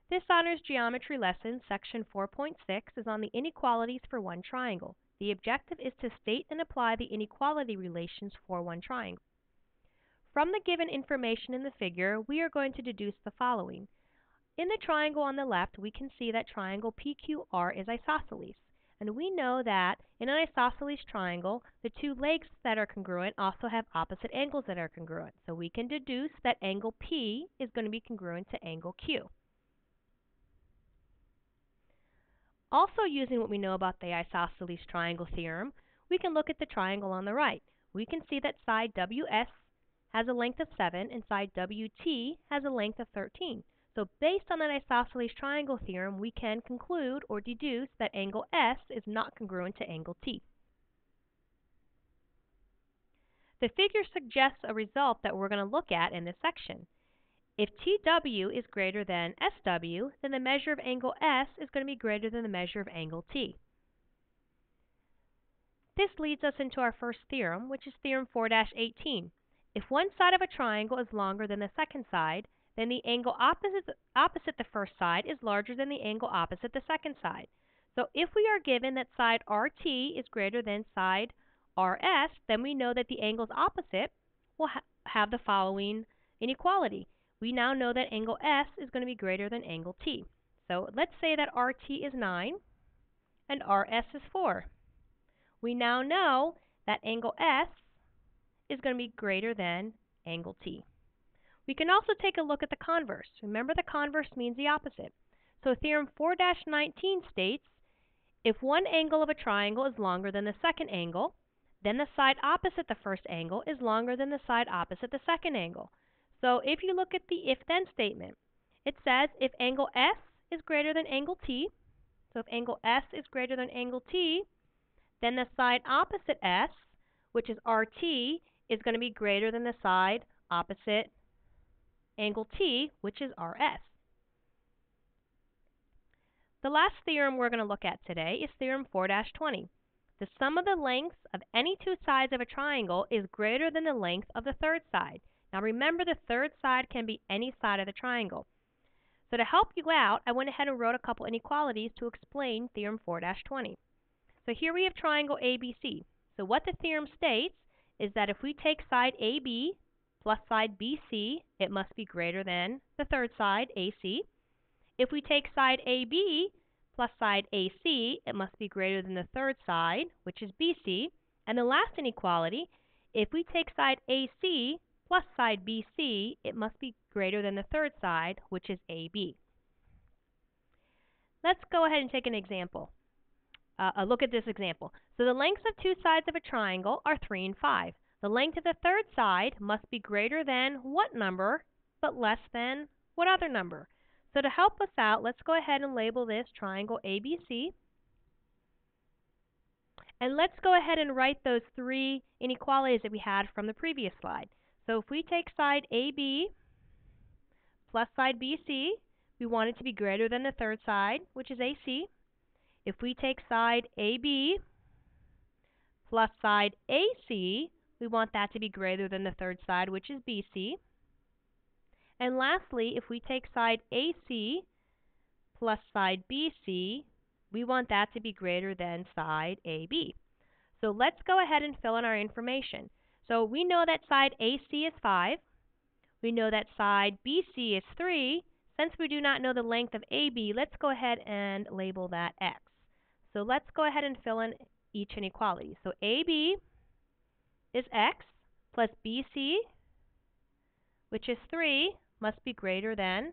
This honors geometry lesson, section 4.6, is on the inequalities for one triangle. The objective is to state and apply the inequality relations for one triangle. From the given information in the figure, we are going to deduce the following. In the triangle on the left, we can see that triangle PQR is isosceles. And we know that in an isosceles triangle, the two legs that are congruent also have opposite angles that are congruent. So we can deduce that angle P is going to be congruent to angle Q. Also, using what we know about the isosceles triangle theorem, we can look at the triangle on the right. We can see that side WS has a length of 7 and side WT has a length of 13. So based on that isosceles triangle theorem, we can conclude or deduce that angle S is not congruent to angle T. The figure suggests a result that we're going to look at in this section. If TW is greater than SW, then the measure of angle S is going to be greater than the measure of angle T. This leads us into our first theorem, which is theorem 4-18. If one side of a triangle is longer than the second side, then the angle opposite the first side is larger than the angle opposite the second side. So if we are given that side RT is greater than side RS, then we know that the angles opposite will have the following inequality. We now know that angle S is going to be greater than angle T. So let's say that RT is 9 and RS is 4. We now know that angle S is going to be greater than angle T. We can also take a look at the converse. Remember, the converse means the opposite. So theorem 4-19 states, if one angle of a triangle is longer than the second angle, then the side opposite the first angle is longer than the side opposite the second angle. So if you look at the if-then statement, it says if angle S is greater than angle T, so if angle S is greater than angle T, then the side opposite S, which is RT, is going to be greater than the side opposite angle T, which is RS. The last theorem we're going to look at today is theorem 4-20. The sum of the lengths of any two sides of a triangle is greater than the length of the third side. Now remember, the third side can be any side of the triangle. So to help you out, I went ahead and wrote a couple inequalities to explain theorem 4-20. So here we have triangle ABC. So what the theorem states is that if we take side AB plus side BC, it must be greater than the third side, AC. If we take side AB plus side AC, it must be greater than the third side, which is BC. And the last inequality, if we take side AC plus side BC, it must be greater than the third side, which is AB. Let's go ahead and take an example. Look at this example. So the lengths of two sides of a triangle are 3 and 5. The length of the third side must be greater than what number, but less than what other number? So to help us out, let's go ahead and label this triangle ABC. And let's go ahead and write those three inequalities that we had from the previous slide. So if we take side AB plus side BC, we want it to be greater than the third side, which is AC. If we take side AB plus side AC, we want that to be greater than the third side, which is BC. And lastly, if we take side AC plus side BC, we want that to be greater than side AB. So let's go ahead and fill in our information. So we know that side AC is 5. We know that side BC is 3. Since we do not know the length of AB, let's go ahead and label that X. So let's go ahead and fill in each inequality. So AB is X plus BC, which is 3, must be greater than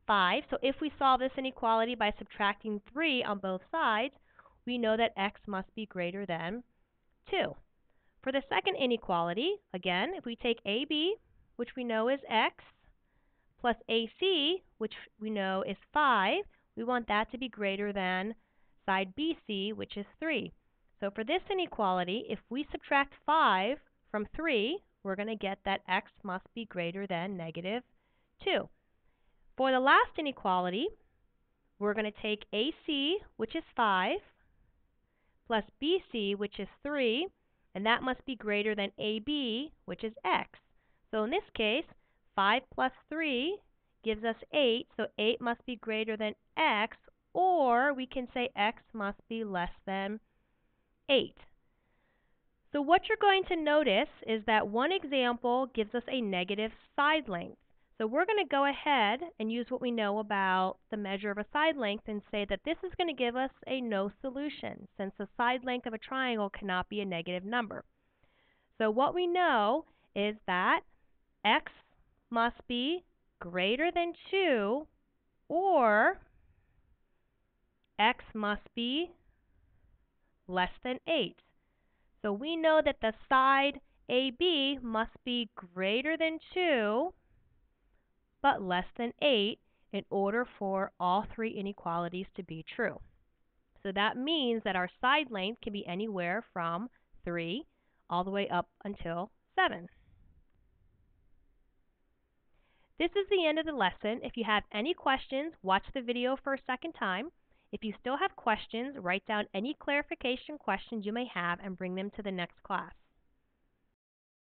5. So if we solve this inequality by subtracting 3 on both sides, we know that X must be greater than 2. For the second inequality, again, if we take AB, which we know is X, plus AC, which we know is 5, we want that to be greater than side BC, which is 3. So for this inequality, if we subtract 5 from 3, we're going to get that X must be greater than negative 2. For the last inequality, we're going to take AC, which is 5, plus BC, which is 3, and that must be greater than AB, which is X. So in this case, 5 plus 3 gives us 8, so 8 must be greater than x, or we can say x must be less than 8. So what you're going to notice is that one example gives us a negative side length. So we're going to go ahead and use what we know about the measure of a side length and say that this is going to give us a no solution, since the side length of a triangle cannot be a negative number. So what we know is that x must be greater than 2, or x must be less than 8. So we know that the side AB must be greater than 2, but less than 8 in order for all three inequalities to be true. So that means that our side length can be anywhere from 3 all the way up until 7. This is the end of the lesson. If you have any questions, watch the video for a second time. If you still have questions, write down any clarification questions you may have and bring them to the next class.